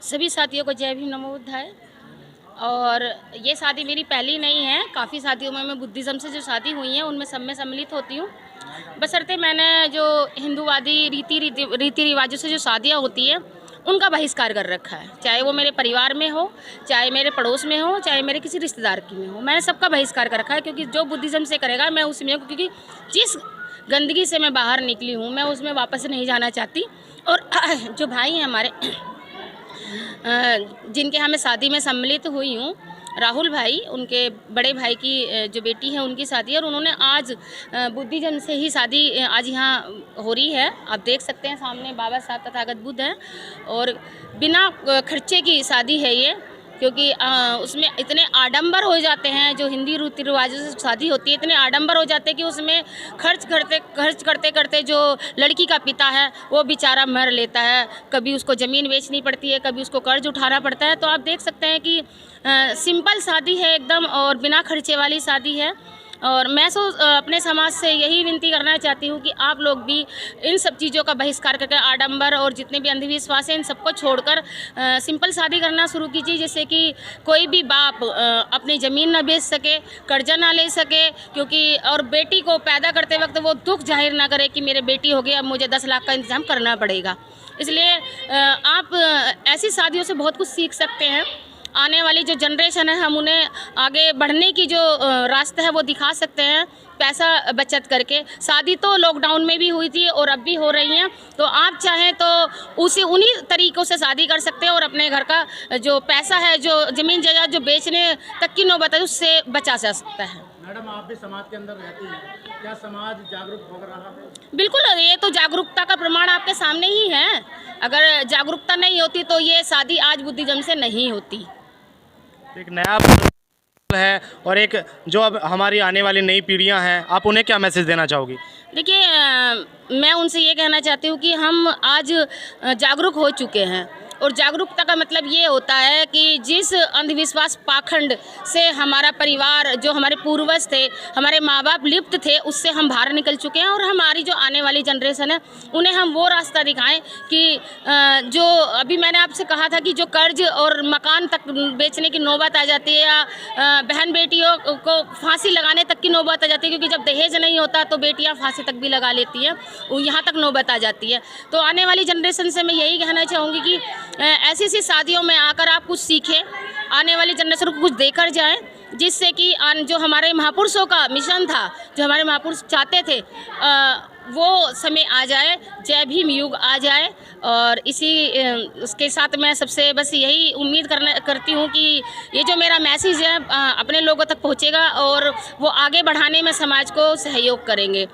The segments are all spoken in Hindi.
सभी साथियों को जय भीम नमो बुद्धाय। और ये शादी मेरी पहली नहीं है, काफ़ी शादियों में मैं बुद्धिज़्म से जो शादी हुई हैं उनमें सब में सम्मिलित होती हूँ। बशर्ते मैंने जो हिंदूवादी रीति रिवाजों से जो शादियाँ होती हैं उनका बहिष्कार कर रखा है, चाहे वो मेरे परिवार में हो, चाहे मेरे पड़ोस में हो, चाहे मेरे किसी रिश्तेदार की में हो। मैंने सबका बहिष्कार कर रखा है, क्योंकि जो बुद्धिज़्म से करेगा मैं उसमें हूँ, क्योंकि जिस गंदगी से मैं बाहर निकली हूँ मैं उसमें वापस नहीं जाना चाहती। और जो भाई हैं हमारे जिनके यहाँ मैं शादी में सम्मिलित हुई हूँ, राहुल भाई, उनके बड़े भाई की जो बेटी है उनकी शादी है, और उन्होंने आज बुद्धिज़्म से ही शादी आज यहाँ हो रही है। आप देख सकते हैं सामने बाबा साहब तथागत बुद्ध हैं, और बिना खर्चे की शादी है ये, क्योंकि उसमें इतने आडंबर हो जाते हैं, जो हिंदी रीति रिवाजों से शादी होती है इतने आडंबर हो जाते हैं कि उसमें खर्च करते करते जो लड़की का पिता है वो बेचारा मर लेता है। कभी उसको ज़मीन बेचनी पड़ती है, कभी उसको कर्ज उठाना पड़ता है। तो आप देख सकते हैं कि सिंपल शादी है एकदम, और बिना खर्चे वाली शादी है। और मैं अपने समाज से यही विनती करना चाहती हूँ कि आप लोग भी इन सब चीज़ों का बहिष्कार करके आडंबर और जितने भी अंधविश्वास हैं इन सबको छोड़कर सिंपल शादी करना शुरू कीजिए, जिससे कि कोई भी बाप अपनी ज़मीन ना बेच सके, कर्जा ना ले सके, क्योंकि और बेटी को पैदा करते वक्त वो दुख जाहिर ना करे कि मेरे बेटी हो गई, अब मुझे 10 लाख का इंतज़ाम करना पड़ेगा। इसलिए आप ऐसी शादियों से बहुत कुछ सीख सकते हैं। आने वाली जो जनरेशन है हम उन्हें आगे बढ़ने की जो रास्ता है वो दिखा सकते हैं, पैसा बचत करके। शादी तो लॉकडाउन में भी हुई थी और अब भी हो रही हैं, तो आप चाहें तो उन्हीं तरीक़ों से शादी कर सकते हैं और अपने घर का जो पैसा है, जो ज़मीन जायदाद जो बेचने तक की नौबत है, उससे बचा जा सकता है। मैडम, आप भी समाज के अंदर रहती हैं, क्या समाज जागरूक हो रहा है? बिल्कुल, ये तो जागरूकता का प्रमाण आपके सामने ही है। अगर जागरूकता नहीं होती तो ये शादी आज बुद्धिज़्म से नहीं होती। एक नया है और एक जो अब हमारी आने वाली नई पीढ़ियां हैं, आप उन्हें क्या मैसेज देना चाहोगी? देखिए, मैं उनसे ये कहना चाहती हूँ कि हम आज जागरूक हो चुके हैं, और जागरूकता का मतलब ये होता है कि जिस अंधविश्वास पाखंड से हमारा परिवार, जो हमारे पूर्वज थे, हमारे माँ बाप लिप्त थे, उससे हम बाहर निकल चुके हैं, और हमारी जो आने वाली जनरेशन है उन्हें हम वो रास्ता दिखाएं कि जो अभी मैंने आपसे कहा था कि जो कर्ज और मकान तक बेचने की नौबत आ जाती है, या बहन बेटियों को फांसी लगाने तक की नौबत आ जाती है, क्योंकि जब दहेज नहीं होता तो बेटियाँ फांसी तक भी लगा लेती हैं, यहाँ तक नौबत आ जाती है। तो आने वाली जनरेशन से मैं यही कहना चाहूँगी कि ऐसी शादियों में आकर आप कुछ सीखें, आने वाली जनरेशन को कुछ देकर जाएं, जिससे कि जो हमारे महापुरुषों का मिशन था, जो हमारे महापुरुष चाहते थे, वो समय आ जाए, जय भीम युग आ जाए। और उसके साथ मैं सबसे बस यही उम्मीद करती हूँ कि ये जो मेरा मैसेज है अपने लोगों तक पहुँचेगा, और वो आगे बढ़ाने में समाज को सहयोग करेंगे।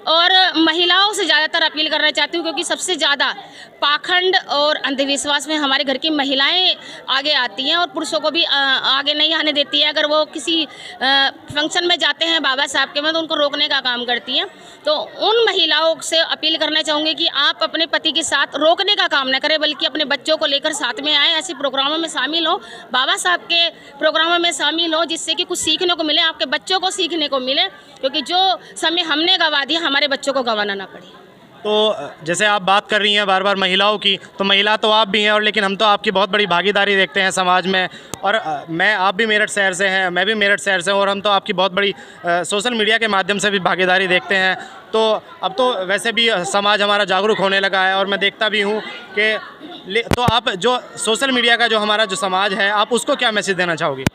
और महिलाओं से ज़्यादातर अपील करना चाहती हूँ, क्योंकि सबसे ज़्यादा पाखंड और अंधविश्वास में हमारे घर की महिलाएं आगे आती हैं, और पुरुषों को भी आगे नहीं आने देती है। अगर वो किसी फंक्शन में जाते हैं बाबा साहब के में, तो उनको रोकने का काम करती हैं। तो उन महिलाओं से अपील करना चाहूँगी कि आप अपने पति के साथ रोकने का काम न करें, बल्कि अपने बच्चों को लेकर साथ में आएँ, ऐसे प्रोग्रामों में शामिल हो, बाबा साहब के प्रोग्रामों में शामिल हो, जिससे कि कुछ सीखने को मिले, आपके बच्चों को सीखने को मिले, क्योंकि जो समय हमने गंवा दिया हमारे बच्चों को गंवाना ना पड़े। तो जैसे आप बात कर रही हैं बार बार महिलाओं की, तो महिला तो आप भी हैं, और लेकिन हम तो आपकी बहुत बड़ी भागीदारी देखते हैं समाज में। और आप भी मेरठ शहर से हैं, मैं भी मेरठ शहर से हूँ, और हम तो आपकी बहुत बड़ी सोशल मीडिया के माध्यम से भी भागीदारी देखते हैं। तो अब तो वैसे भी समाज हमारा जागरूक होने लगा है, और मैं देखता भी हूँ कि तो आप जो सोशल मीडिया का जो हमारा जो समाज है, आप उसको क्या मैसेज देना चाहोगी?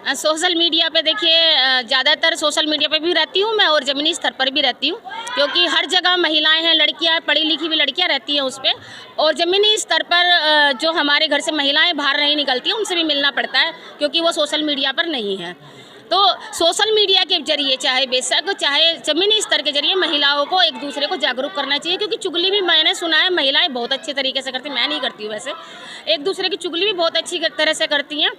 सोशल मीडिया पे देखिए, ज़्यादातर सोशल मीडिया पे भी रहती हूँ मैं, और ज़मीनी स्तर पर भी रहती हूँ, क्योंकि हर जगह महिलाएं हैं, लड़कियां, पढ़ी लिखी भी लड़कियां रहती हैं उस पर। और ज़मीनी स्तर पर जो हमारे घर से महिलाएं बाहर नहीं निकलती हैं, उनसे भी मिलना पड़ता है, क्योंकि वो सोशल मीडिया पर नहीं है। तो सोशल मीडिया के जरिए, चाहे बेशक चाहे ज़मीनी स्तर के जरिए, महिलाओं को एक दूसरे को जागरूक करना चाहिए। क्योंकि चुगली भी मैंने सुना है महिलाएं बहुत अच्छे तरीके से करती हैं, मैं नहीं करती हूँ वैसे, एक दूसरे की चुगली भी बहुत अच्छी तरह से करती हैं।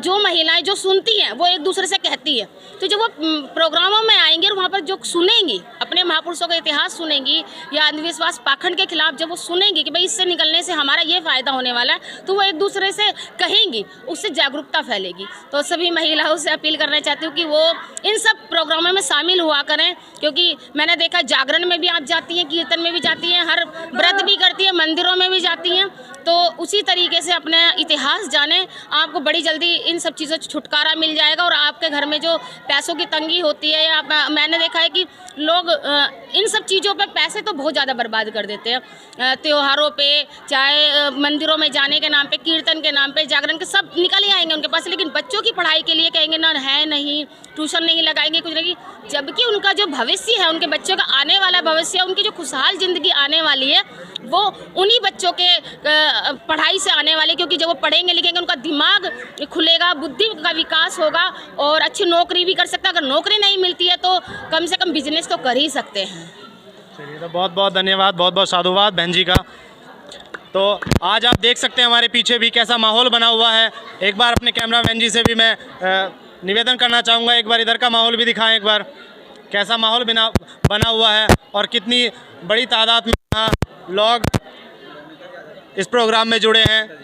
जो महिलाएं जो सुनती हैं वो एक दूसरे से कहती हैं, तो जब वो प्रोग्रामों में आएंगे और वहाँ पर जो सुनेंगी अपने महापुरुषों का इतिहास सुनेंगी या अंधविश्वास पाखंड के खिलाफ जब वो सुनेंगी कि भाई इससे निकलने से हमारा ये फ़ायदा होने वाला है, तो वो एक दूसरे से कहेंगी, उससे जागरूकता फैलेगी। तो सभी महिलाओं से अपील करना चाहती हूँ कि वो इन सब प्रोग्रामों में शामिल हुआ करें, क्योंकि मैंने देखा जागरण में भी आप जाती हैं, कीर्तन में भी जाती हैं, हर व्रत भी करती हैं, मंदिरों में भी जाती हैं। तो उसी तरीके से अपने इतिहास जानें, आपको बड़ी जल्दी इन सब चीज़ों से छुटकारा मिल जाएगा। और आपके घर में जो पैसों की तंगी होती है, या मैंने देखा है कि लोग इन सब चीज़ों पे पैसे तो बहुत ज़्यादा बर्बाद कर देते हैं, त्योहारों पे, चाहे मंदिरों में जाने के नाम पे, कीर्तन के नाम पे, जागरण के, सब निकल ही आएंगे उनके पास, लेकिन बच्चों की पढ़ाई के लिए कहेंगे ना, है नहीं, ट्यूशन नहीं लगाएंगे, कुछ नहीं, जबकि उनका जो भविष्य है, उनके बच्चों का आने वाला भविष्य है, उनकी जो खुशहाल ज़िंदगी आने वाली है, वो उन्हीं बच्चों के पढ़ाई से आने वाले, क्योंकि जब वो पढ़ेंगे लिखेंगे उनका दिमाग खुलेगा, बुद्धि का विकास होगा और अच्छी नौकरी भी कर सकता है। अगर नौकरी नहीं मिलती है तो कम से कम बिजनेस तो कर ही सकते हैं। चलिए, तो बहुत बहुत धन्यवाद, बहुत बहुत साधुवाद बहन जी का। तो आज आप देख सकते हैं हमारे पीछे भी कैसा माहौल बना हुआ है। एक बार अपने कैमरा मैन जी से भी मैं निवेदन करना चाहूँगा, एक बार इधर का माहौल भी दिखाएं, एक बार कैसा माहौल बना हुआ है और कितनी बड़ी तादाद में यहाँ लोग इस प्रोग्राम में जुड़े हैं।